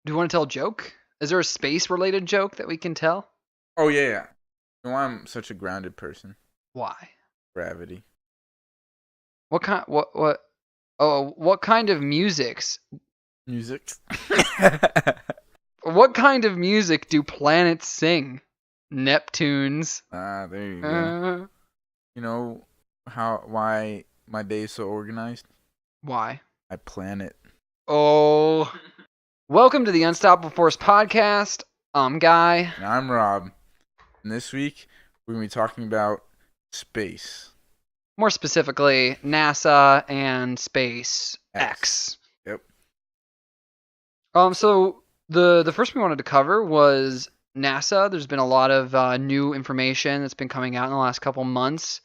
Do you want to tell a joke? Is there a space-related joke that we can tell? Oh yeah, yeah. You know why I'm such a grounded person? Why? Gravity. What kind? What? Oh, what kind of music's? Music. What kind of music do planets sing? Neptunes. There you go. Uh, You know why my day is so organized? why? I plan it. Oh. Welcome to the Unstoppable Force podcast. I'm Guy. And I'm Rob. And this week we're gonna be talking about space. More specifically, NASA and SpaceX. X. Yep. So the first we wanted to cover was NASA. There's been a lot of new information that's been coming out in the last couple months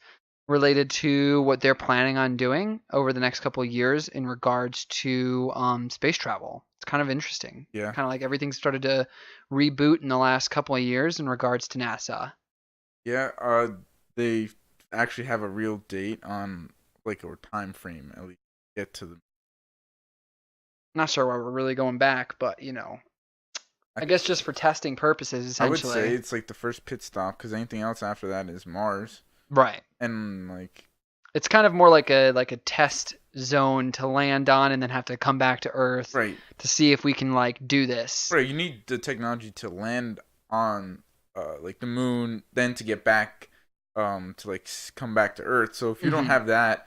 related to what they're planning on doing over the next couple of years in regards to space travel. It's kind of interesting. Yeah. Kind of like everything started to reboot in the last couple of years in regards to NASA. Yeah. They actually have a real date on like a time frame at least get to the. Not sure why we're really going back, but I guess just for testing purposes, I would say essentially. it's like the first pit stop because anything else after that is Mars. Right. And like It's kind of more like a test zone to land on and then have to come back to Earth right, to see if we can like do this. right. You need the technology to land on like the moon, then to get back to like come back to Earth. So if you don't Hmm. have that,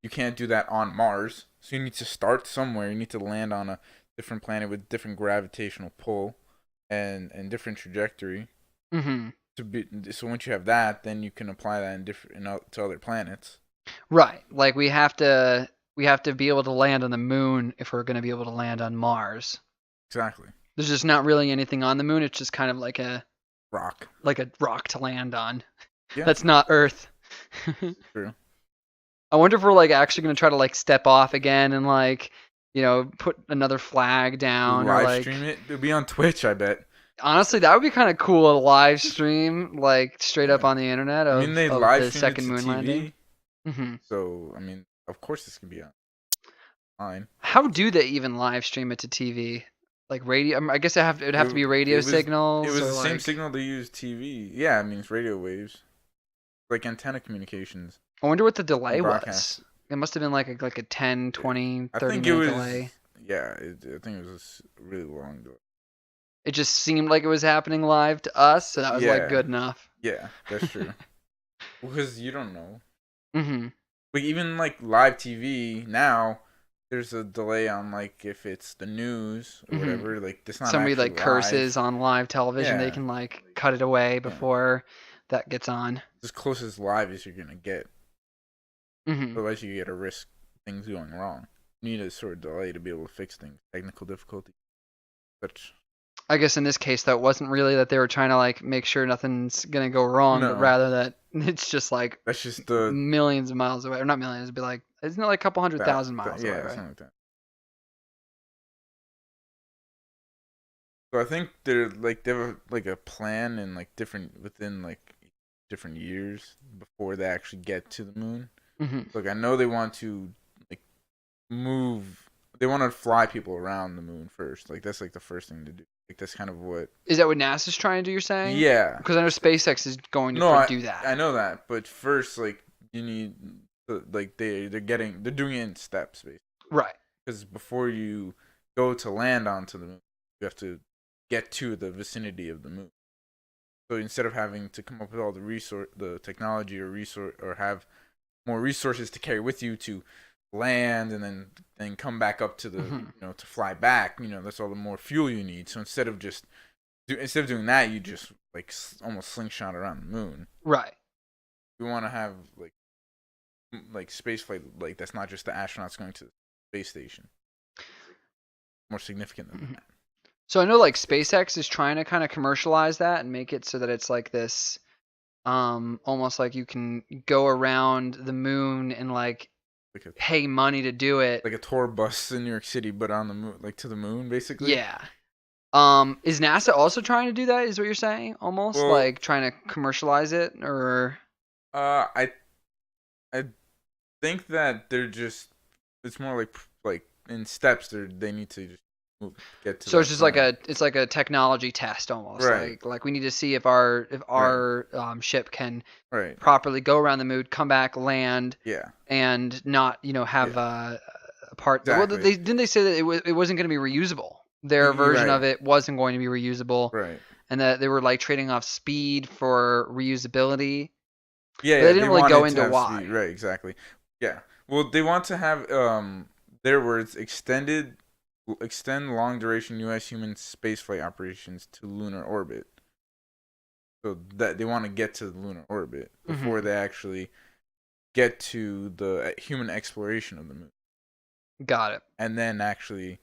you can't do that on Mars. So you need to start somewhere. You need to land on a different planet with different gravitational pull and different trajectory Hmm. to be. So once you have that, then you can apply that in to other planets. Right. Like we have to be able to land on the moon if we're going to be able to land on Mars. Exactly. There's just not really anything on the moon. It's just kind of Rock. like a rock to land on. Yeah, That's not Earth. true. I wonder if we're like actually going to try to like step off again and like put another flag down or Live like stream it. It'll be on Twitch, I bet. honestly, that would be kind of cool. A live stream, like straight up Yeah. on the internet I mean, of they of live the streamed it second to moon landing. TV, Hmm. so I mean, of course this can be online. How do they even live stream it to TV? Like radio? I guess it'd have to be radio It was signals or the same like. signal they use TV. Yeah, I mean it's radio waves, like antenna communications. I wonder what the You delay broadcast. was. It must have been like a 10, 20, I 30 think it minute was. delay. Yeah, I think it was really long. It just seemed like it was happening live to us, so that was like Yeah, good enough. yeah, that's true. Because you don't know. Hmm. Like even like live TV now, there's a delay on like if it's the news or Hmm. whatever. Like it's not Somebody actually like curses live. on live television, they Yeah, can like cut it away yeah. before that gets on. As close as live as you're gonna get. Hmm. Otherwise, you get a risk things going wrong. You need a sort of delay to be able to fix things. Technical difficulty. Such. I guess in this case, though, it wasn't really that they were trying to like make sure nothing's gonna go wrong, but No, rather that it's just like that's just the millions of miles away, or not millions, it'd be like isn't it like a couple hundred thousand that miles away, yeah, right? something like that. So I think they're like they have like a plan and like different within like different years before they actually get to the moon. Hmm. Like I know they want to like move. They want to fly people around the moon first. Like that's like the first thing to do. Like that's kind of what. Is that what NASA's trying to do? You're saying? Yeah. Because I know SpaceX is going No, to I do that. I know that, but first like you need like they're doing it in steps basically. Right. Because before you go to land onto the moon, you have to get to the vicinity of the moon. So instead of having to come up with all the technology or resource, or have more resources to carry with you to land and then come back up to the Hmm. to fly back, that's all the more fuel you need. So instead of doing that, you just like almost slingshot around the moon. Right. You want to have like space flight like that's not just the astronauts going to the space station. More significant than Hmm. that. So I know like SpaceX is trying to kind of commercialize that and make it so that it's like this, almost like you can go around the moon and like Like a pay money to do it. like a tour bus in New York City, but on the moon, like to the moon, basically. Yeah. Is NASA also trying to do that? Is what you're saying? Almost Well, like trying to commercialize it, or I think that they're just it's more like in steps. They need to just get to So it's that just like point. it's like a technology test almost. Right. Like we need to see if our ship can Right. properly go around the moon, come back, land, Yeah. and not have Yeah. a part. Well, Exactly. they say that it wasn't going to be reusable. Their You're version right. of it wasn't going to be reusable, Right. and that they were like trading off speed for reusability. Yeah, But they yeah, didn't they really go wanted to into have speed. why. Right, exactly. Yeah. Well, they want to have their words extend long duration US human spaceflight operations to lunar orbit. So that they want to get to the lunar orbit before Hmm. they actually get to the human exploration of the moon. Got it. And then actually,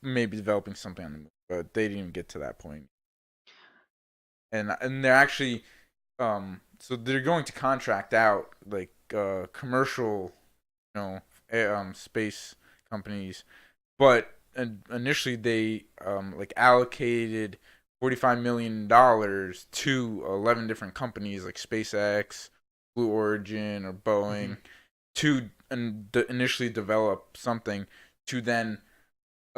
maybe developing something on the moon. But they didn't even get to that point. And they're actually so they're going to contract out like commercial space companies, but initially they like allocated $45 million to 11 different companies like SpaceX, Blue Origin, or Boeing to initially develop something to then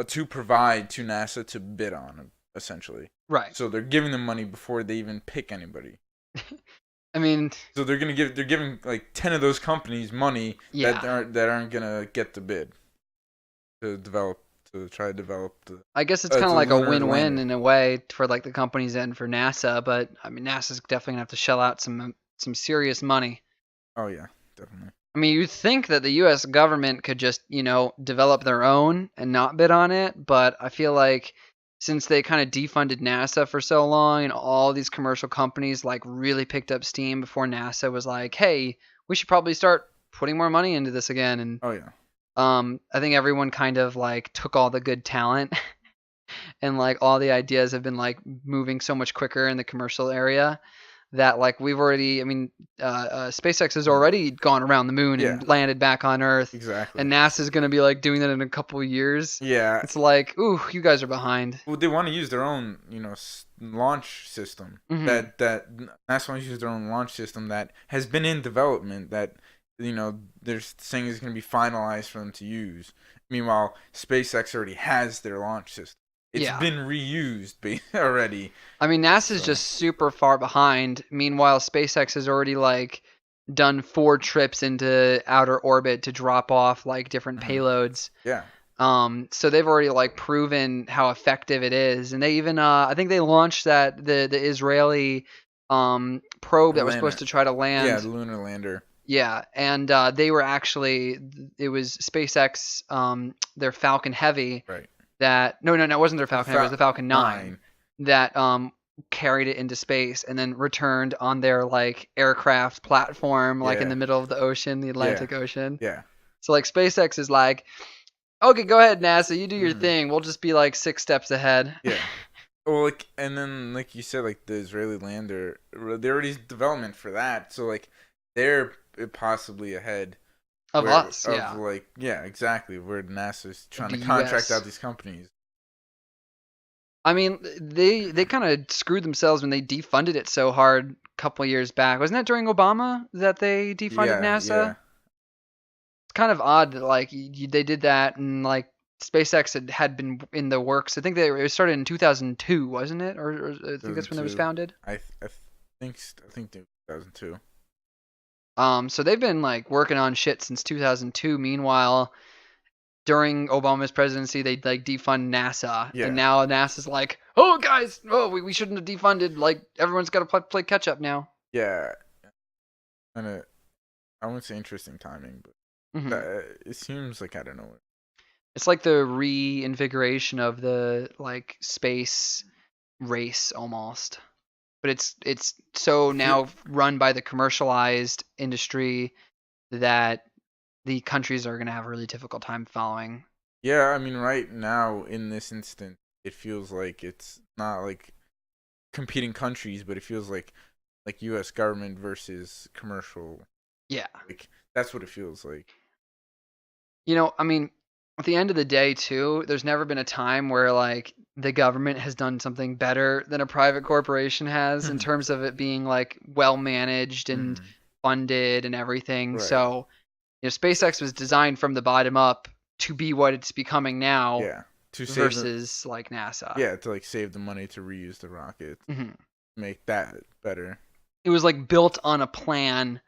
to provide to NASA to bid on, essentially. Right. So they're giving them money before they even pick anybody. I mean, So they're giving like 10 of those companies money yeah. that aren't gonna get the bid to develop to try to develop I guess it's kind the of like a lunar win-win lander. in a way for like the companies and for NASA, but I mean NASA's definitely gonna have to shell out some serious money. Oh yeah, definitely. I mean, you'd think that the U.S. government could just, develop their own and not bid on it, but I feel like since they kind of defunded NASA for so long and all these commercial companies like really picked up steam before NASA was like, hey, we should probably start putting more money into this again. And Oh yeah. I think everyone kind of like took all the good talent and like all the ideas have been like moving so much quicker in the commercial area that like we've already SpaceX has Mhm. already gone around the moon Yeah, and landed back on Earth, exactly. and NASA's going to be like doing that in a couple of years. Yeah. It's like, ooh, you guys are behind. Well, they want to use their own, launch system. Hmm. That NASA wants to use their own launch system that has been in development. That they're saying is going to be finalized for them to use. Meanwhile, SpaceX already has their launch system. It's Yeah. been reused already. I mean, NASA's So just super far behind. Meanwhile, SpaceX has already like done 4 trips into outer orbit to drop off like different mhm. payloads. Yeah, So they've already like proven how effective it is, and they even I think they launched the Israeli probe the that was supposed lander. to try to Yeah, land. the lunar lander. Yeah, and they were actually it was SpaceX their Falcon Heavy Right. that no, it wasn't their Oh, the Falcon Heavy, it was the Falcon 9 9. that carried it into space and then returned on their like aircraft platform like in Yeah. the middle of the ocean, the Yeah. Atlantic Ocean. Yeah. So like SpaceX is like, okay, go ahead, NASA. You do your Hmm. thing. We'll just be like 6 steps ahead. Yeah. Well, like, and then like you said, like the Israeli lander, they're already development for that. So like, they're possibly ahead Of where us, of yeah. like yeah, exactly where NASA's trying The to contract U.S. out these companies. I mean, they kind of screwed themselves when they defunded it so hard a couple years back. Wasn't that during Obama that they defunded Yeah. NASA? Yeah. It's kind of odd that like they did that and like SpaceX had been in the works. I think it started in 2002, wasn't it? Or I think that's when it was 2002. founded. I think 2002. So they've been like working on shit since 2002. Meanwhile, during Obama's presidency, they like defund NASA, and Yeah. now NASA's like, oh guys, oh we shouldn't have defunded. Like everyone's got to play catch up now. Yeah. And I wouldn't say interesting timing, but Hmm. it seems like I don't know. It's like the reinvigoration of the like space race almost, but it's so It feel, now run by the commercialized industry that the countries are gonna have a really difficult time following. Yeah, I mean, right now in this instant, it feels like it's not like competing countries, but it feels like U.S. government versus commercial. Yeah. Like that's what it feels like. I mean, at the end of the day, too, there's never been a time where like the government has done something better than a private corporation has in terms of it being like well managed and Hmm. funded and everything. Right. So, SpaceX was designed from the bottom up to be what it's becoming now. Yeah. to save the versus like NASA. yeah, to like save the money to reuse the rocket, Hmm. make that better. It was like built on a plan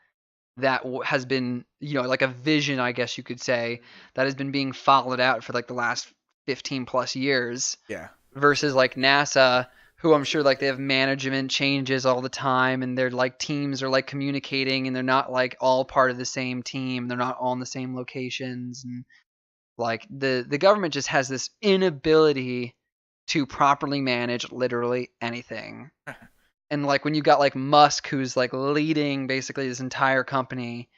that has been, like a vision, I guess you could say, that has been being followed out for like the last 15 plus years Yeah. versus like NASA, who I'm sure like they have management changes all the time and their like teams are like communicating and they're not like all part of the same team. They're not all in the same locations, and like the government just has this inability to properly manage literally anything. And like when you got like Musk, who's like leading basically this entire company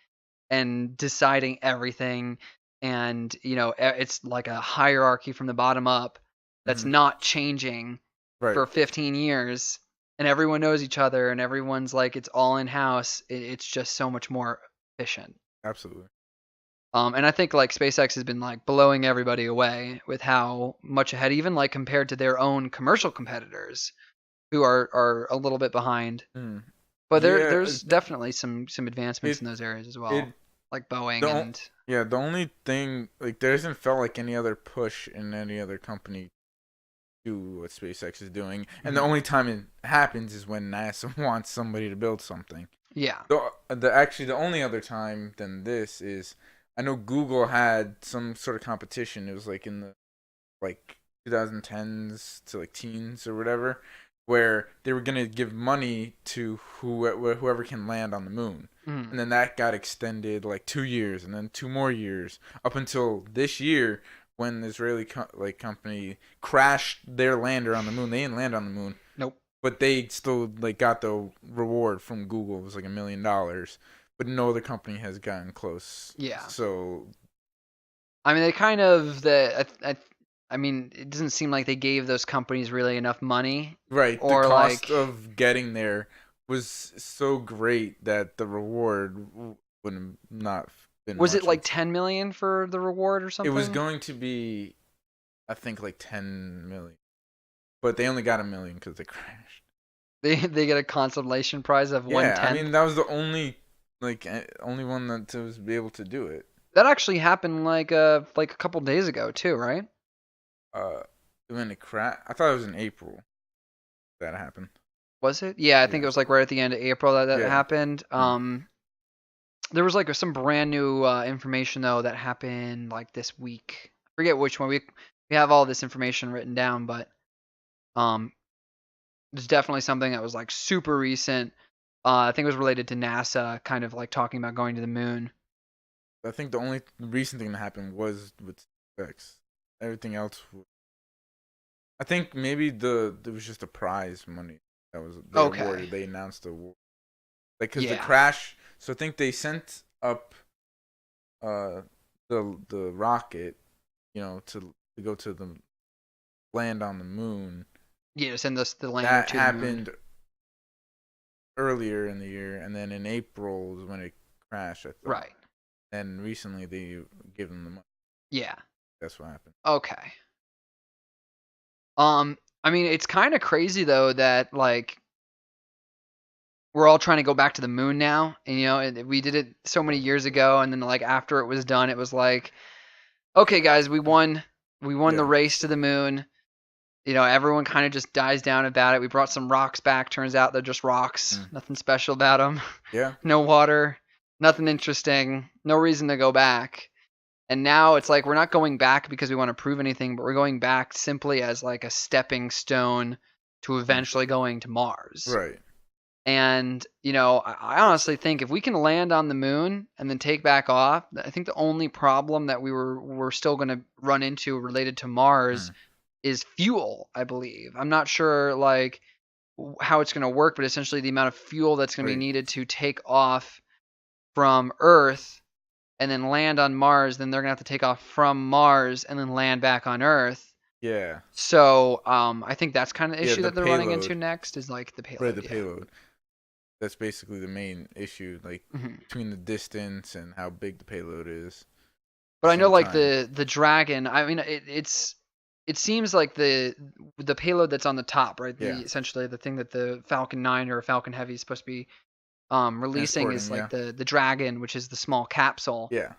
and deciding everything, and it's like a hierarchy from the bottom up that's Hmm. not changing Right. for 15 years, and everyone knows each other and everyone's like it's all in house. It's just so much more efficient. Absolutely. And I think like SpaceX has been like blowing everybody away with how much ahead, even like compared to their own commercial competitors who are a little bit behind. Mm. But Yeah. there's definitely some advancements It in those areas as it well, like Boeing the and yeah, the only thing, like, there hasn't felt like any other push in any other company do what SpaceX is doing, and the Mhm. only time it happens is when NASA wants somebody to build something. Yeah. The only other time than this is, I know Google had some sort of competition. It was like in the like 2010s to like teens or whatever, where they were gonna give money to whoever can land on the moon, Mm. and then that got extended like 2 years, and then 2 more years, up until this year when the Israeli company crashed their lander on the moon. They didn't land on the moon, Nope. but they still like got the reward from Google. It was like $1 million, but no other company has gotten close. Yeah. So I mean, they kind of I mean, it doesn't seem like they gave those companies really enough money, right, the or cost like, of getting there was so great that the reward would have not been was it much. like 10 million for the reward or It was something? going to be, I think, like 10 million, but they only got $1 million because they crashed. They get a consolation prize of one Yeah, I tenth. mean that was the only one that was be able to do it. That actually happened like a couple days ago too, right? Uh, when it crashed, I thought it was in April that happened. Was it? Yeah, I think Yeah, it was like right at the end of April that yeah. happened. Mm. There was like some brand new information though that happened like this week. I forget which one. We have all this information written down, but um, there's definitely something that was like super recent. I think it was related to NASA, kind of like talking about going to the moon. I think the only recent thing that happened was with SPACEX. Everything else, I think maybe there was just a prize money that was they Okay. awarded. They announced the award, like, because the Yeah. crash. So I think they sent up uh the rocket, to go to the land on the moon. Yeah, to send the lander That to the moon. happened earlier in the year, and then in April was when it crashed, I thought. Right. And recently they gave them the money. Yeah. That's what happened. Okay. I mean, it's kind of crazy though that like we're all trying to go back to the moon now, and we did it so many years ago, and then like after it was done, it was like, okay, guys, we won the Yeah. race to the moon. Everyone kind of just dies down about it. We brought some rocks back. Turns out they're just rocks. Mm. Nothing special about them. Yeah. No water. Nothing interesting. No reason to go back. And now it's like we're not going back because we want to prove anything, but we're going back simply as like a stepping stone to Mm. eventually going to Mars. Right. And, I honestly think if we can land on the moon and then take back off, I think the only problem that we're still going to run into related to Mars Mm. is fuel, I believe. I'm not sure like how it's going to work, but essentially the amount of fuel that's going to be Right. needed to take off from Earth and then land on Mars, then they're going to have to take off from Mars and then land back on Earth. Yeah. So, I think that's kind of the Yeah. issue The that they're running into payload. next is like the Right. payload. The Yeah. payload. That's basically the main issue, like, Mhm. between the distance and how big the payload is. But I know Same like time. the Dragon, I mean it seems like the payload that's on the top, right? Yeah. The essentially the thing that the Falcon 9 or Falcon Heavy is supposed to be releasing is Transporting. like Yeah. the Dragon, which is the small capsule. Yeah.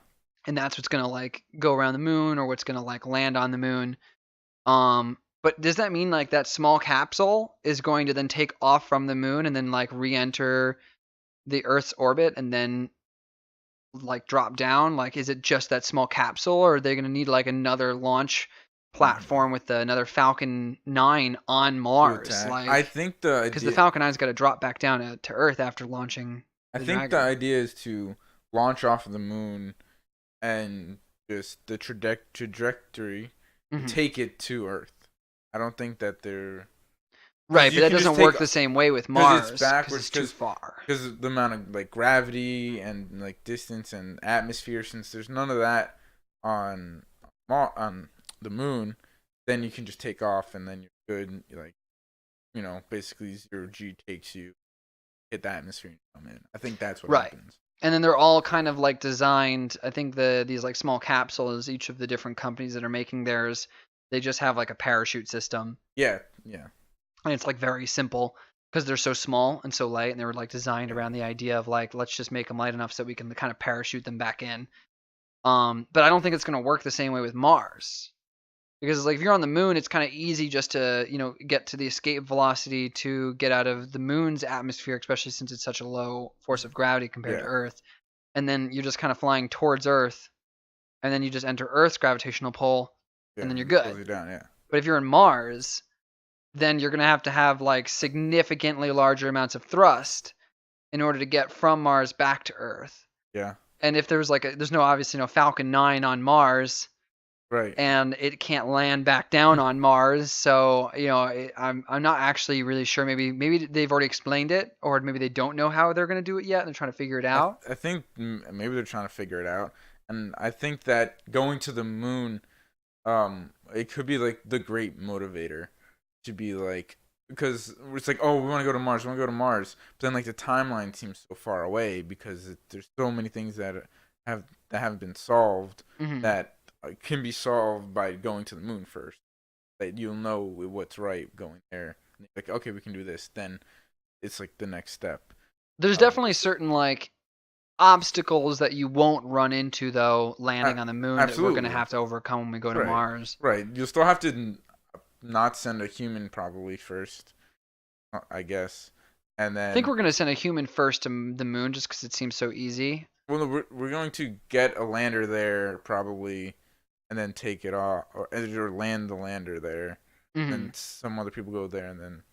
And that's what's going to like go around the moon or what's going to like land on the moon. But does that mean like that small capsule is going to then take off from the moon and then like re-enter the Earth's orbit and then like drop down? Like, is it just that small capsule, or are they going to need like another launch platform with another Falcon 9 on To Mars? attack. I Like, think the because the idea. Falcon 9's got to drop back down to Earth after launching I the think the Dragon. idea is to launch off of the moon and just the trajectory to Hmm. take it to Earth. I don't think that they're because Right, but you that can just doesn't take work the same way with because it's Mars because backwards it's too far. because the amount of like gravity and like distance and atmosphere, since there's none of that on on the moon, then you can just take off and then you're good. You're like, basically 0G takes you, hit the atmosphere and come in. I think that's what Right. happens. And then they're all kind of like designed. I think these like small capsules, each of the different companies that are making theirs, they just have like a parachute system, Yeah, yeah, and it's like very simple because they're so small and so light, and they were like designed yeah. around the idea of like let's just make them light enough so we can kind of parachute them back in. But I don't think it's gonna work the same way with Mars. Because like if you're on the moon, it's kind of easy just to get to the escape velocity to get out of the moon's atmosphere, especially since it's such a low force of gravity compared to Yeah, Earth. And then you're just kind of flying towards Earth, and then you just enter Earth's gravitational pull, and yeah. then you're It slows good. you down. Yeah, But if you're in Mars, then you're gonna have like significantly larger amounts of thrust in order to get from Mars back to Earth. yeah. And if there's there's no obviously no Falcon 9 on Mars, Right. and it can't land back down on Mars. So I'm not actually really sure. Maybe they've already explained it, or maybe they don't know how they're gonna do it yet, and they're trying to figure it out. I think maybe they're trying to figure it out, and I think that going to the moon, it could be like the great motivator to be like, because it's like, oh, we want to go to Mars, we want to go to Mars, but then like the timeline seems so far away because there's so many things that haven't been solved Hmm. that can be solved by going to the moon first. That you'll know what's right going there. Like, okay, we can do this. Then it's like the next step. There's Um, definitely certain like obstacles that you won't run into though a- landing on the moon that we're gonna absolutely. have to overcome when we go to Right. Mars. Right. You'll still have to not send a human probably first, I guess, and I think then we're gonna send a human first to the moon just because it seems so easy. well, we're going to get a lander there probably, and then take it off or land the lander there. Hmm. And some other people go there and then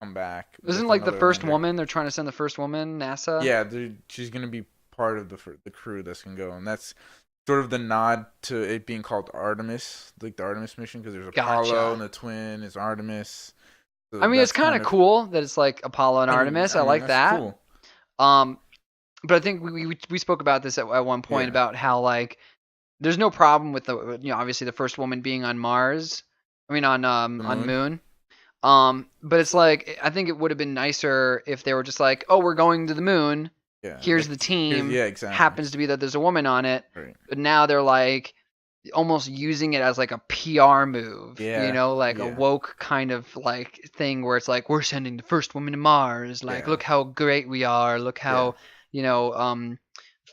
come back Isn't with like the another first lander. woman? They're trying to send the first woman, NASA. Yeah, she's gonna be part of the crew that's gonna go, and that's sort of the nod to it being called Artemis, like the Artemis mission, because there's Apollo and Gotcha. the twin is Artemis. So I mean, it's that's kind kind of of. cool that it's like Apollo and Artemis. I like That's that. cool. Um, but I think we spoke about this at one point Yeah, about how like there's no problem with the obviously the first woman being on Mars. I mean the on moon. Moon. But it's like I think it would have been nicer if they were just like, oh, we're going to the moon. Yeah, Here's like the here's team. yeah, exactly. Happens to be that there's a woman on it. Right. But now they're like almost using it as like a PR move, Yeah, like a yeah, woke kind of like thing where it's like we're sending the first woman to Mars, like yeah, look how great we are, look yeah. how, you know, um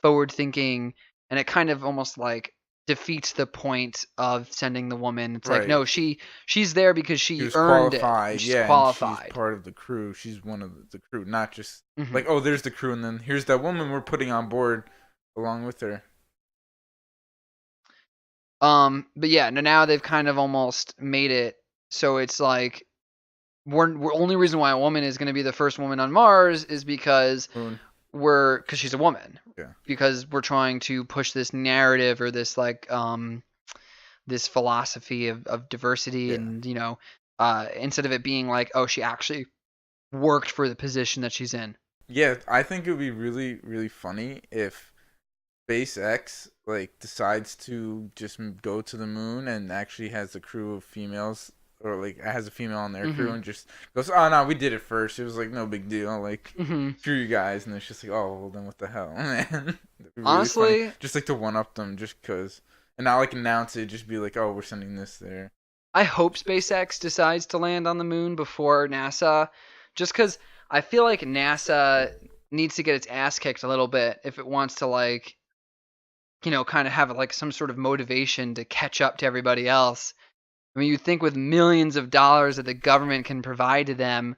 forward thinking, and it kind of almost like defeats the point of sending the woman. It's like Right. no, she's there because She she was earned it and qualified, she's yeah, and she's qualified. part of the crew. She's one of the crew, not just like, Hmm. oh, there's the crew, and then here's that woman we're putting on board along with her. But yeah, now they've kind of almost made it so it's like we're only reason why a woman is going to be the first woman on Mars is because Moon. because she's a woman. Yeah. Because we're trying to push this narrative or this like this philosophy of diversity, Yeah. and instead of it being like, oh, she actually worked for the position that she's in. Yeah, I think it would be really, really funny if SpaceX like decides to just go to the moon and actually has a crew of females, or like has a female on their crew Hmm. and just goes, oh no, we did it first. It was like no big deal. Like Hmm. screw you guys, and it's just like, oh well, then what the hell, man? That'd be really funny. Honestly, Just like to one up them, just cause, and not like announce it. Just be like, oh, we're sending this there. I hope SpaceX decides to land on the moon before NASA, just because I feel like NASA needs to get its ass kicked a little bit if it wants to like kind of have like some sort of motivation to catch up to everybody else. I mean, you think with millions of dollars that the government can provide to them,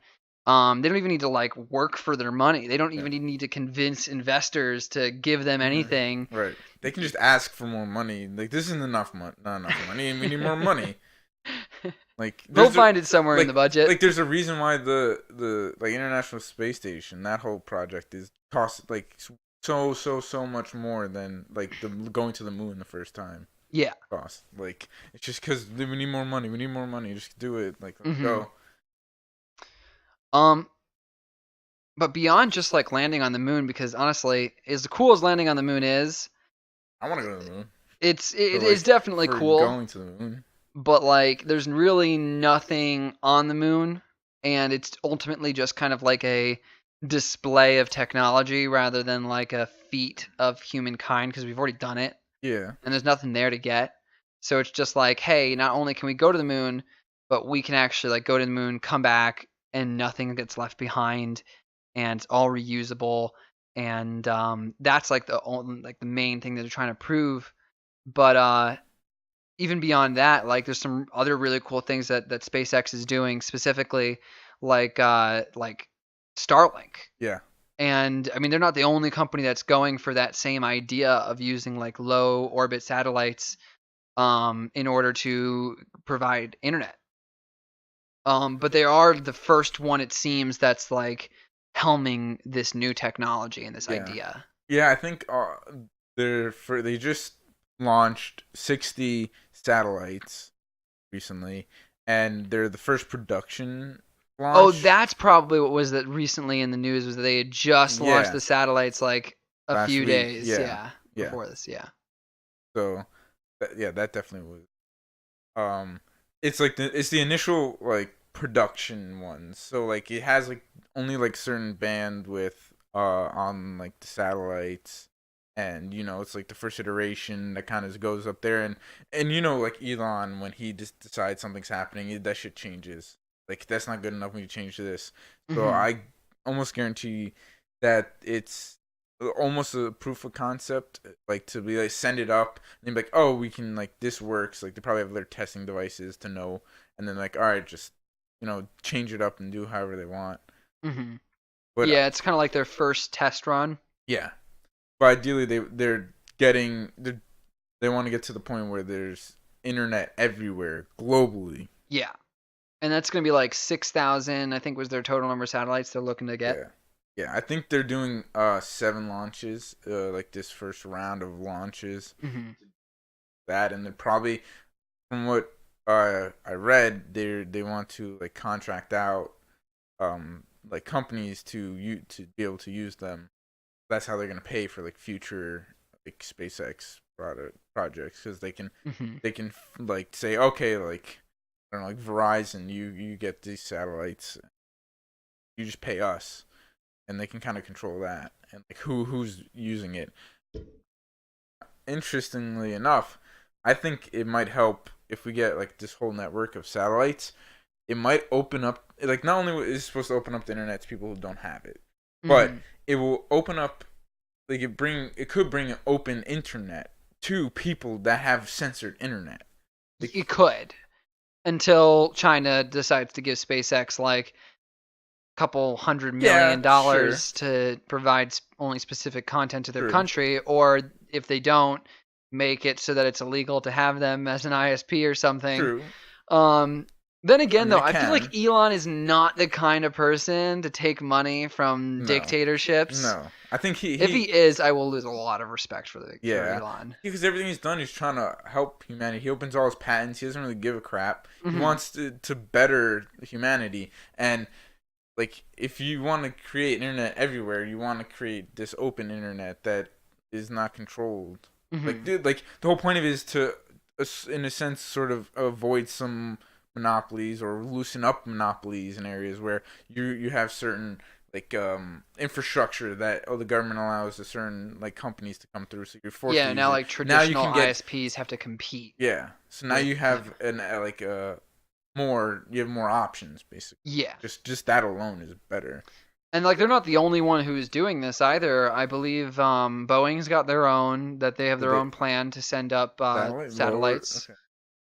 they don't even need to like work for their money. They don't Yeah. even need to convince investors to give them anything. Right. They can just ask for more money. Like, this isn't enough money. Not enough money, and we need more money. Like, They'll find it somewhere in the budget. Like, there's a reason why the like International Space Station, that whole project is cost like so much more than like the going to the moon the first time. Yeah. Cost. Like, it's just because we need more money. We need more money. Just do it. Like, let's Mhm. go. But beyond just like landing on the moon, because honestly, as cool as landing on the moon is, I want to go to the moon. it But, is definitely for cool. Going to the moon. But like, there's really nothing on the moon, and it's ultimately just kind of like a display of technology rather than like a feat of humankind, because we've already done it. Yeah. And there's nothing there to get. So it's just like, hey, not only can we go to the moon, but we can actually like go to the moon, come back, and nothing gets left behind, and it's all reusable. And that's like the main thing that they're trying to prove. But even beyond that, like there's some other really cool things that SpaceX is doing, specifically like Starlink. Yeah. And I mean, they're not the only company that's going for that same idea of using like low orbit satellites in order to provide internet. But they are the first one, it seems, that's like helming this new technology and this idea. Yeah, I think they just launched 60 satellites recently, and they're the first production launch. Oh, that's probably what was that recently in the news, was that they had just launched the satellites like a few days before this. Yeah. So, that definitely was. It's like it's the initial like production ones. So like it has like only like certain bandwidth on like the satellites, and it's like the first iteration that kind of goes up there, and like Elon, when he just decides something's happening, that shit changes. Like, that's not good enough when you change to this. So I almost guarantee that it's almost a proof of concept, like to be like send it up and be like, oh, we can, like, this works. Like, they probably have their testing devices to know, and then like, all right, just change it up and do however they want. Mm-hmm. But yeah, it's kind of like their first test run. Yeah, but ideally they want to get to the point where there's internet everywhere globally. Yeah. And that's going to be like 6,000, I think, was their total number of satellites they're looking to get. Yeah, I think they're doing 7 launches, like this first round of launches. Mm-hmm. That, and they're probably, from what I read, they want to like contract out like companies to be able to use them. That's how they're going to pay for like future like SpaceX projects, because they can like say, okay, like, I don't know, like Verizon, you get these satellites, you just pay us, and they can kind of control that, and like who's using it. Interestingly enough, I think it might help if we get like this whole network of satellites. It might open up, like, not only is it supposed to open up the internet to people who don't have it, but it will open up, like, it could bring an open internet to people that have censored internet. Like, it could. Until China decides to give SpaceX like a couple $100 million to provide only specific content to their country, or if they don't, make it so that it's illegal to have them as an ISP or something. Then again, I feel like Elon is not the kind of person to take money from dictatorships. No, I think if he is, I will lose a lot of respect for Elon. Because everything he's done, he's trying to help humanity. He opens all his patents. He doesn't really give a crap. He wants to better humanity. And like, if you want to create internet everywhere, you want to create this open internet that is not controlled. Like, dude, like, the whole point of it is to, in a sense, sort of avoid some monopolies or loosen up monopolies in areas where you have certain like infrastructure that the government allows a certain like companies to come through, so you're forced to use now it. Like traditional ISPs have to compete. So now you have more options, basically. Just that alone is better. And like, they're not the only one who is doing this either. I believe Boeing's got their own, that they have their own plan to send up satellites.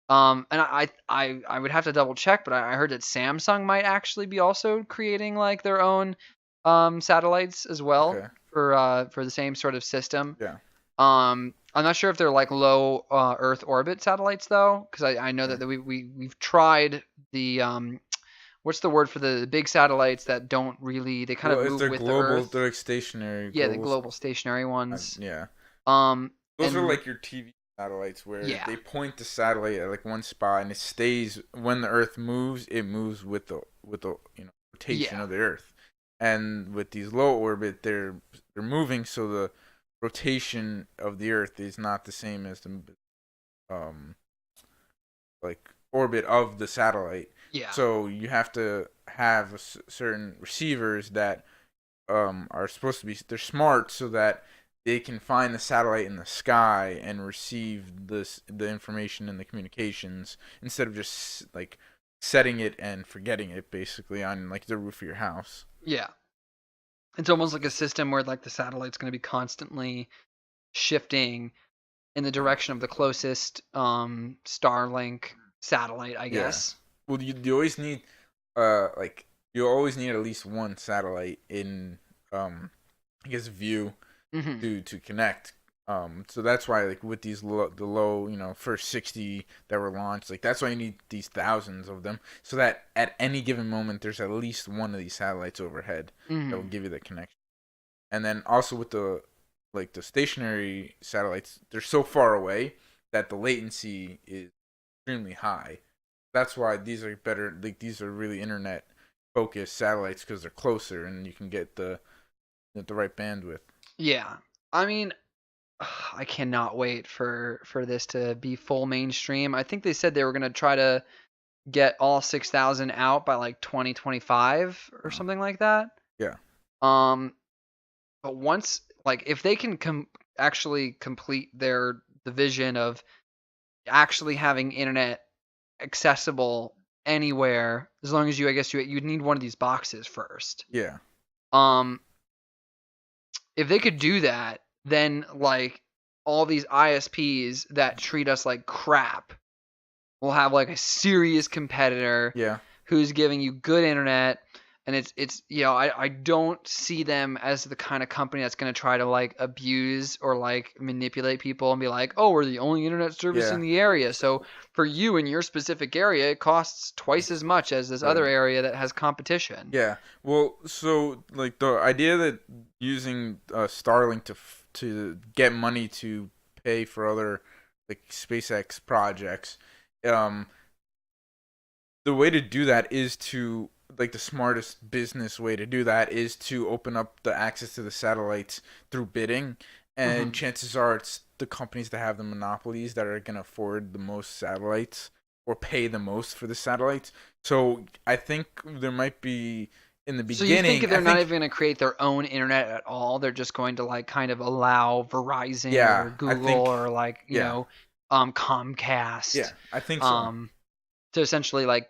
And I would have to double check, but I heard that Samsung might actually be also creating like their own satellites as well Okay. for the same sort of system. Yeah. I'm not sure if they're like low Earth orbit satellites though, because I know Okay. that we've tried the what's the word for the big satellites that don't really they kind Well, of if move they're with the global, Earth. they're like stationary Yeah, the global. global stationary ones. Yeah. Those are And like your TV satellites where yeah, they point the satellite at like one spot and it stays when the Earth moves, it moves with the rotation yeah, of the Earth. And with these low orbit, they're moving, so the rotation of the Earth is not the same as the um like orbit of the satellite. yeah, So you have to have certain receivers that are supposed to be they're smart so that they can find the satellite in the sky and receive the information and the communications instead of just like setting it and forgetting it basically on like the roof of your house. yeah. It's almost like a system where like the satellite's going to be constantly shifting in the Yeah. direction of the closest Starlink satellite, I Yeah. guess. Well, you always need like you always need at least one satellite in I guess view Hmm. to connect. So that's why like with these the low first 60 that were launched, like that's why you need these thousands of them, so that at any given moment there's at least one of these satellites overhead that will Hmm. give you the connection. And then also with the stationary satellites, they're so far away that the latency is extremely high. That's why these are better. Like these are really internet focused satellites because they're closer and you can get the right bandwidth. Yeah. I mean, I cannot wait for this to be full mainstream. I think they said they were going to try to get all 6,000 out by like 2025 or Uh, something like that. yeah, Um but once like if they can actually complete the vision of actually having internet accessible anywhere, as long as you I guess you'd need one of these boxes first. yeah, Um if they could do that, then like all these ISPs that treat us like crap will have like a serious competitor yeah. who's giving you good internet. And it's I don't see them as the kind of company that's going to try to like abuse or like manipulate people and be like, oh, we're the only internet service Yeah. in the area, so for you in your specific area it costs twice as much as this other Right. area that has competition. Yeah. Well, so like the idea that using Starlink to get money to pay for other like SpaceX projects, um, the way to do that is to like the smartest business way to do that is to open up the access to the satellites through bidding, and Hmm. chances are it's the companies that have the monopolies that are gonna afford the most satellites or pay the most for the satellites. So I think there might be in the So you think beginning. if I they're not think even going to create their own internet at all, they're just going to like kind of allow Verizon yeah. or I Google think or like, yeah. Comcast Yeah. I think so. um to essentially like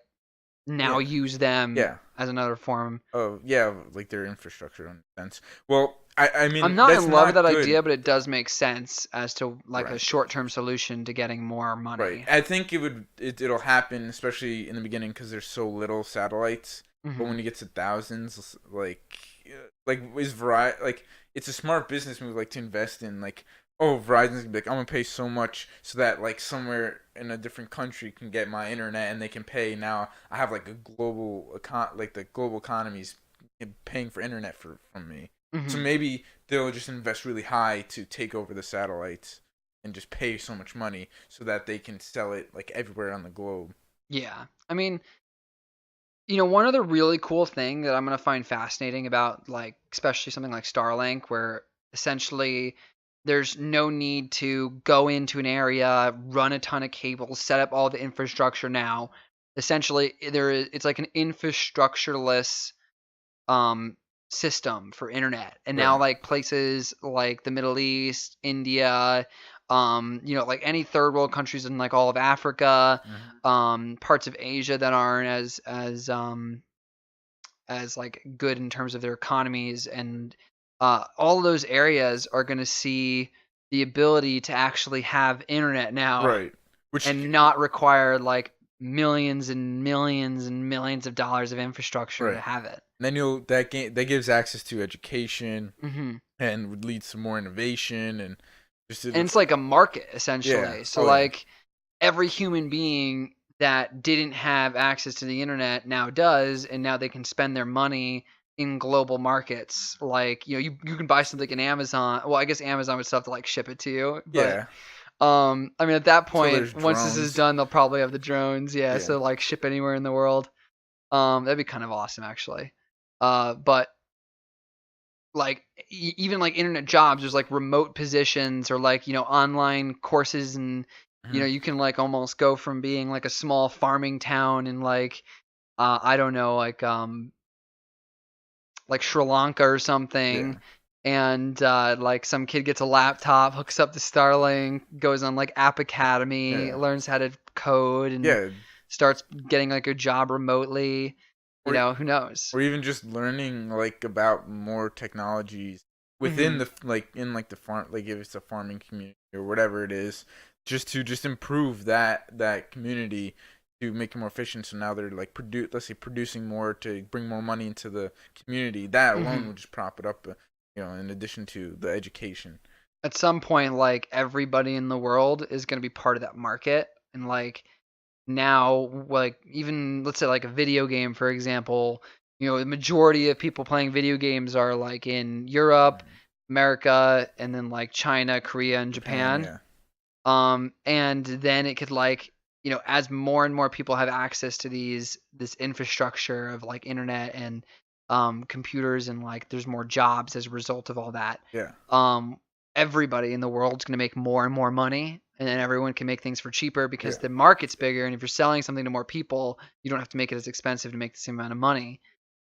now Yeah. use them Yeah. as another form. Oh yeah, like their infrastructure in a sense. Well, I I'm mean not that's in love with not that good. idea, but it does make sense as to like a Right. short-term solution to getting more Right. money. I think it'll happen especially in the beginning because there's so little satellites. But Hmm. when you get to thousands, like is Verizon like it's a smart business move like to invest in like Verizon's gonna be like I'm gonna pay so much so that like somewhere in a different country can get my internet and they can pay now. I have like a like the global economy's paying for internet from me. So Hmm. maybe they'll just invest really high to take over the satellites and just pay so much money so that they can sell it like everywhere on the globe. Yeah. I mean, one other really cool thing that I'm going to find fascinating about, like, especially something like Starlink, where essentially there's no need to go into an area, run a ton of cables, set up all the infrastructure now. Essentially, it's like an infrastructureless um, system for internet. And now, Right. like, places like the Middle East, India, like any third world countries in like all of Africa, Hmm. parts of Asia that aren't as like good in terms of their economies, and all of those areas are going to see the ability to actually have internet now. Right. Which and not require like millions and millions and millions of dollars of infrastructure to right. have it. And then that gives access to education Hmm. and would lead to more innovation and And it's like a market yeah. essentially. So Oh yeah. like every human being that didn't have access to the internet now does, and now they can spend their money in global markets. Like, you can buy something in Amazon. Well, I guess Amazon would still have to like ship it to you, but Yeah. I mean, at that So point, there's once this is drones. done, they'll probably have the drones. Yeah, Yeah. so like ship anywhere in the world. That'd be kind of awesome, actually. But like even like internet jobs, there's like remote positions or like online courses, and Hmm. you can like almost go from being like a small farming town in like I don't know, like Sri Lanka or something, Yeah. and like some kid gets a laptop, hooks up to Starlink, goes on like App Academy, Yeah. learns how to code, and Yeah. starts getting like a job remotely. Or Who knows? or even just learning like about more technologies within Hmm. the like in like the farm, like if it's a farming community or whatever it is, just improve that community to make it more efficient. So now they're like let's say producing more to bring more money into the community. That alone Hmm. would just prop it up, in addition to the education. At some point, like everybody in the world is going to be part of that market, and like now, like even let's say like a video game, for example, the majority of people playing video games are like in Europe, Mm. America, and then like China, Korea, and Japan, Japan. yeah. And then it could like as more and more people have access to this infrastructure of like internet and computers, and like there's more jobs as a result of all that. Yeah. um Everybody in the world's going to make more and more money, and then everyone can make things for cheaper because Yeah. the market's bigger, and if you're selling something to more people, you don't have to make it as expensive to make the same amount of money.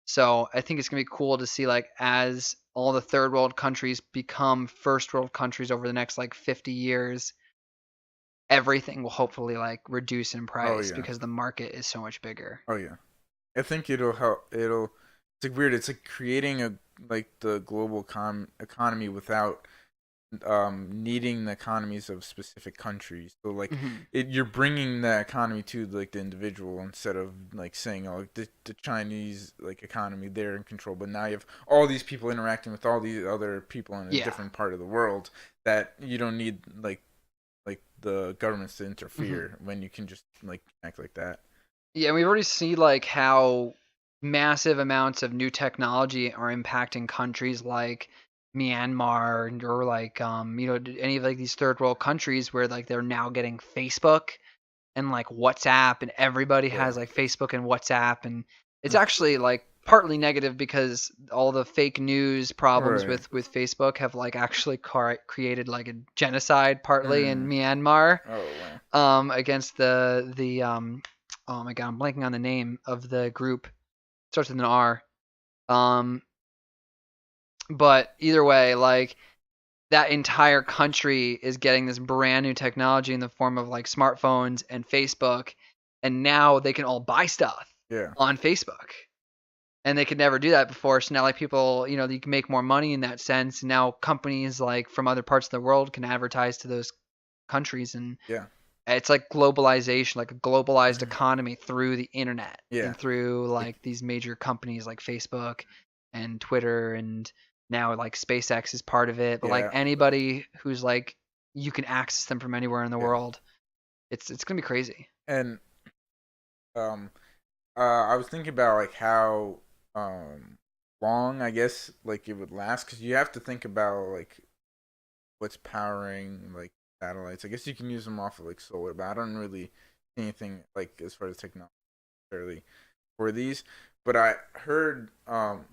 So I think it's going to be cool to see like as all the third world countries become first world countries over the next like 50 years, everything will hopefully like reduce in Oh price yeah. because the market is so much bigger. Oh yeah. I think it'll help. It's like weird. It's like creating a like the global economy without needing the economies of specific countries. So like Hmm. you're bringing the economy to like the individual instead of like saying, oh, the Chinese like economy, they're in control. But now you have all these people interacting with all these other people in a Yeah. different part of the world that you don't need like the governments to Hmm. interfere when you can just like act like that. Yeah, and we've already seen like how massive amounts of new technology are impacting countries like Myanmar, or like any of like these third world countries where like they're now getting Facebook and like WhatsApp, and everybody Yeah. has like Facebook and WhatsApp, and it's actually like partly negative because all the fake news problems Right. with Facebook have like actually created like a genocide partly in Mm. Myanmar, Oh wow. against the oh my god, I'm blanking on the name of the group. Starts with an R. Um, but either way, like that entire country is getting this brand new technology in the form of like smartphones and Facebook, and now they can all buy stuff Yeah. on Facebook. And they could never do that before. So now like people, you can make more money in that sense. And now companies like from other parts of the world can advertise to those countries, and Yeah. it's like globalization, like a globalized Mhm. economy through the internet Yeah. and through Like like these major companies like Facebook and Twitter, and now like SpaceX is part of it. But like yeah. anybody who's like you can access them from anywhere in the Yeah. world. It's gonna be crazy. And um I was thinking about like how long I guess like it would last because you have to think about like what's powering like satellites. I guess you can use them off of like solar, but I don't really see anything like as far as technology necessarily for these. But I heard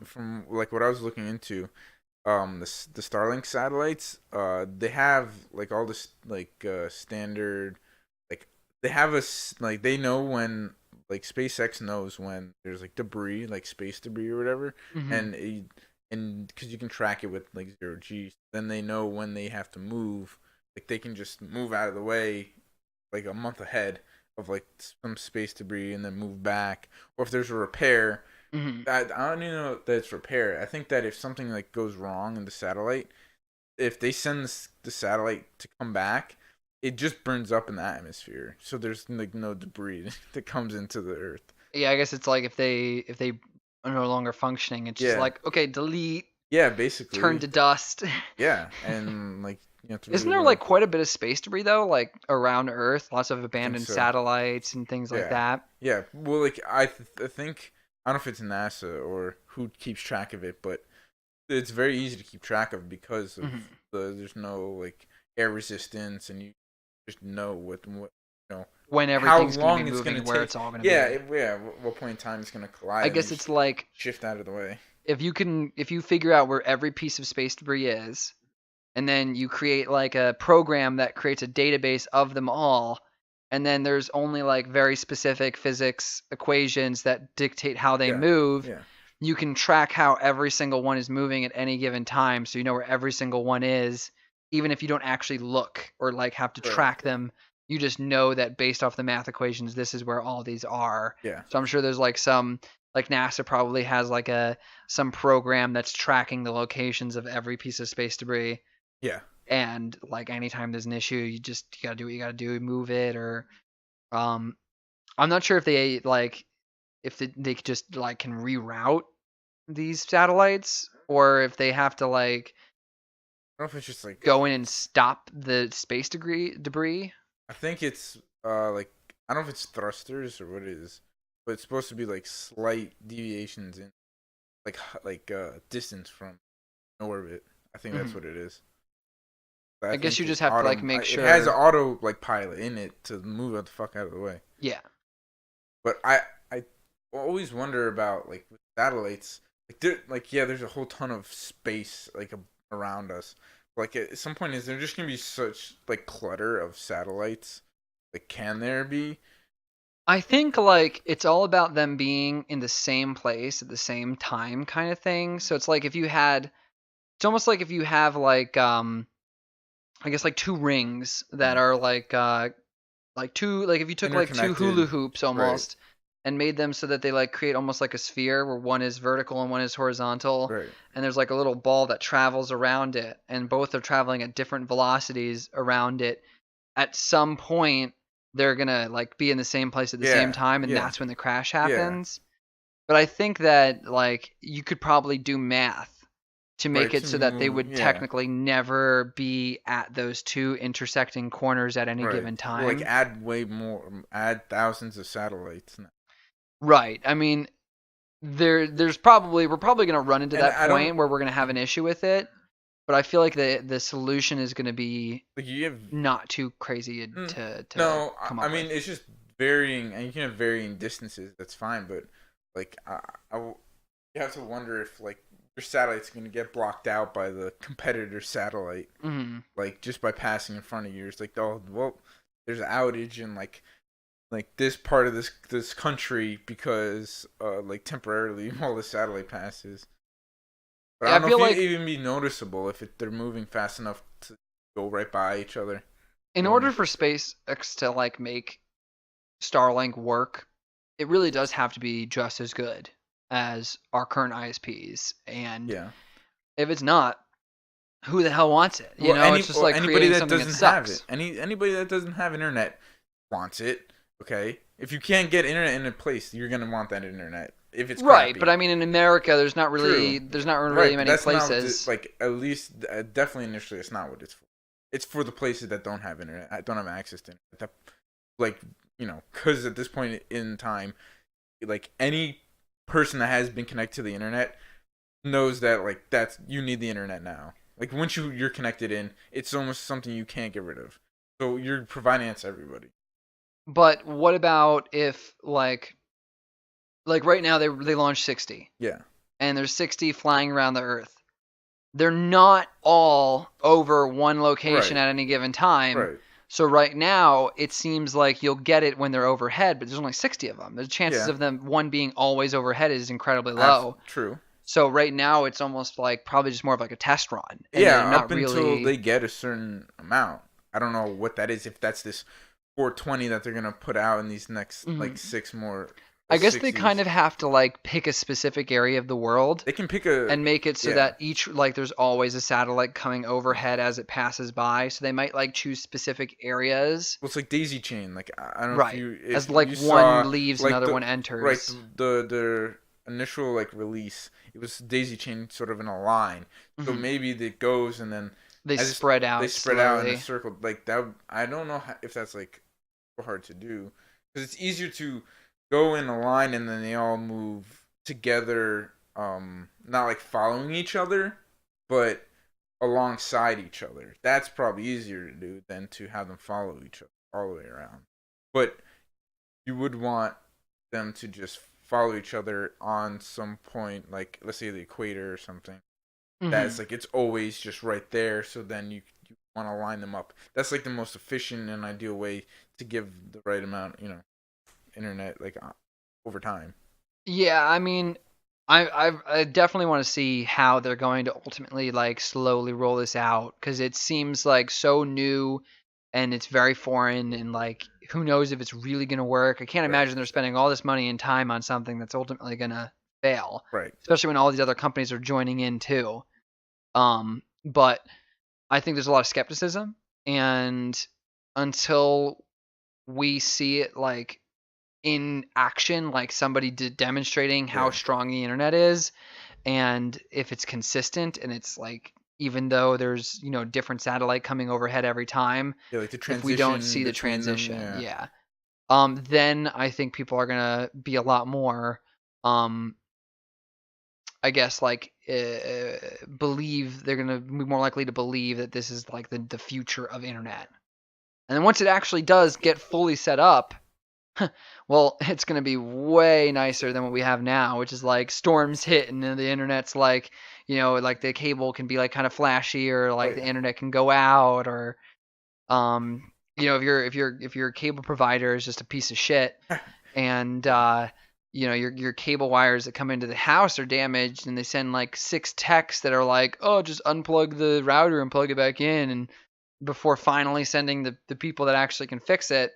from like what I was looking into the Starlink satellites they have like all this like standard like they have like they know when like SpaceX knows when there's like debris like space debris or whatever Hmm. and and because you can track it with like 0 G, then they know when they have to move, like they can just move out of the way like a month ahead of like some space debris and then move back, or if there's a repair. Hmm. I don't even know that it's repair. I think that if something like goes wrong in the satellite, if they send the satellite to come back, it just burns up in the atmosphere, so there's like no debris that comes into the Earth. Yeah, I guess it's like if they are no longer functioning, it's just Yeah, like, okay, delete, yeah, turn basically, to dust. yeah, and like you have to Isn't really there work. like quite a bit of space debris though, like around Earth, lots of I think abandoned so. satellites and things like Yeah, that? yeah. Well, like I think I don't know if it's NASA or who keeps track of it, but it's very easy to keep track of because of Hmm. there's no like air resistance, and you just know what When how everything's going to be long it's gonna moving, where take. it's all going to Yeah, be. what point in time it's gonna I collide, and you guess just it's like shift out of the way. if you figure out where every piece of space debris is, and then you create like a program that creates a database of them all, and then there's only like very specific physics equations that dictate how they Yeah, move, yeah, you can track how every single one is moving at any given time, so you know where every single one is, even if you don't actually look or like have to right. track them. You just know that based off the math equations, this is where all these are. Yeah, So I'm sure there's like some, like NASA probably has like some program that's tracking the locations of every piece of space debris, yeah. and like anytime there's an issue, you gotta do what you gotta do, move it, or um I'm not sure if they like if they just like can reroute these satellites, or if they have to like I don't know if it's just like go in and stop the space debris. I think it's like I don't know if it's thrusters or what it is, but it's supposed to be like slight deviations in distance from orbit. I think that's Hmm. what it is. But I I guess think you it's just have to like auto. make It has an sure. auto like pilot in it to move it the fuck out of the way. Yeah, But I always wonder about like with satellites. There's a whole ton of space around us. Like at some point, is there just gonna be such like clutter of satellites? Like, can there be? I think like it's all about them being in the same place at the same time kind of thing. So it's like if you had, it's almost like if you have like I guess like two rings that Mm. are like two, like if you took like two hula Interconnected, hoops right? almost and made them so that they like create almost like a sphere where one is vertical and one is horizontal, Right. and there's like a little ball that travels around it, and both are traveling at different velocities around it. At some point they're gonna like be in the same place at the same Yeah. time, and Yeah. that's when the crash Yeah. happens. But I think that like you could probably do math to make Right. it To so that they move. would Yeah. technically never be at those two intersecting corners at any Right. given Like time. add way more. Add thousands of satellites. Right. I mean, there's probably we're probably going to run into And that I don't point where we're going to have an issue with it, but I feel like the solution is going to be like you have. not too crazy Mm, to no, come I up mean with. it's just varying, and you can have varying distances. That's fine, but like you have to wonder if like your satellite's gonna get blocked out by the competitor satellite, Hmm. like just by passing in front of you. It's like, oh well, there's an outage in like this part of this country because like temporarily while the satellite passes. But I Yeah, I don't know if feel it like even be noticeable if they're moving fast enough to go right by each other. in order for SpaceX to like make Starlink work, it really does have to be just as good as our current ISPs. And Yeah. if it's not, who the hell wants it? You Well, know, it's just like anybody creating that something that doesn't have it, sucks. anybody that doesn't have internet wants it. Okay, if you can't get internet in a place, you're gonna want that internet if it's Right, but crappy. I mean in America True, there's not really right, but many that's not what places. like at least definitely initially it's not what it's for. It's for the places that don't have internet, don't have access to internet. Like because at this point in time, like any person that has been connected to the internet knows that like that's you need the internet now. Like once you're connected in, it's almost something you can't get rid of. So you're providing it to everybody. But what about if like right now they launched 60 Yeah. and there's 60 flying around the earth. They're not all over one location Right. at any given time. Right. So right now it seems like you'll get it when they're overhead, but there's only 60 of them. The chances Yeah. of them one being always overhead is incredibly low. True. So right now it's almost like probably just more of like a test run, and they're Yeah. not Up until really. they get a certain amount, I don't know what that is. If that's this 420 that they're gonna put out in these next like Mhm. 6 more. I guess they 60s. kind of have to like pick a specific area of the world They can pick a and make it so that each like there's always a satellite coming overhead as it passes by. So they might like choose specific areas. Well, it's like daisy chain. Like I don't know Right. if As you like saw one leaves, like another the one right enters. the initial like release. It was daisy chain sort of in a line. So maybe it goes and then They as spread out they spread slowly. out in a circle like that. I don't know if that's like so hard to do because it's easier to go in a line and then they all move together. Not like following each other, but alongside each other. That's probably easier to do than to have them follow each other all the way around. But you would want them to just follow each other on some point, like let's say the equator or something. That's like it's always just right there. So then you want to line them up. That's like the most efficient and ideal way to give the right amount, internet like over time. Yeah, I mean, I definitely want to see how they're going to ultimately like slowly roll this out because it seems like so new and it's very foreign and like who knows if it's really going to work. I can't imagine they're spending all this money and time on something that's ultimately going to fail. Right. Especially when all these other companies are joining in too. But I think there's a lot of skepticism and until we see it like in action, like somebody demonstrating how strong the internet is, and if it's consistent and it's like even though there's different satellite coming overhead every time, like the if we don't transition see the between them, transition, then I think people are gonna be a lot more, I guess like believe they're gonna be more likely to believe that this is like the future of internet. And then once it actually does get fully set up, well, it's going to be way nicer than what we have now, which is like storms hit and then the internet's like, like the cable can be like kind of flashy or like the internet can go out or, if your cable provider is just a piece of shit and, your cable wires that come into the house are damaged and they send like 6 texts that are like, oh, just unplug the router and plug it back in. And before finally sending the people that actually can fix it,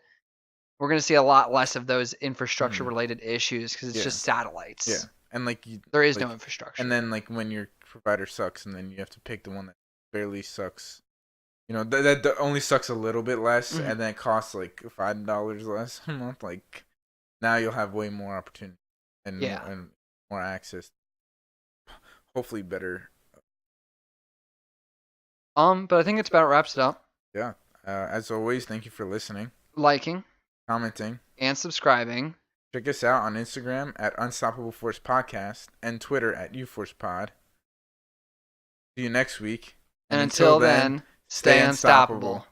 we're going to see a lot less of those infrastructure related issues because it's just satellites. Yeah. And like there is no infrastructure. And then like when your provider sucks and then you have to pick the one that barely sucks, that only sucks a little bit less and then it costs like $5 less a month. Like now you'll have way more opportunity and more access. Hopefully better. But I think it's about wraps it up. Yeah. As always, thank you for listening, liking, commenting, and subscribing. Check us out on Instagram at Unstoppable Force Podcast and Twitter at UForcePod. See you next week. And until then, stay unstoppable.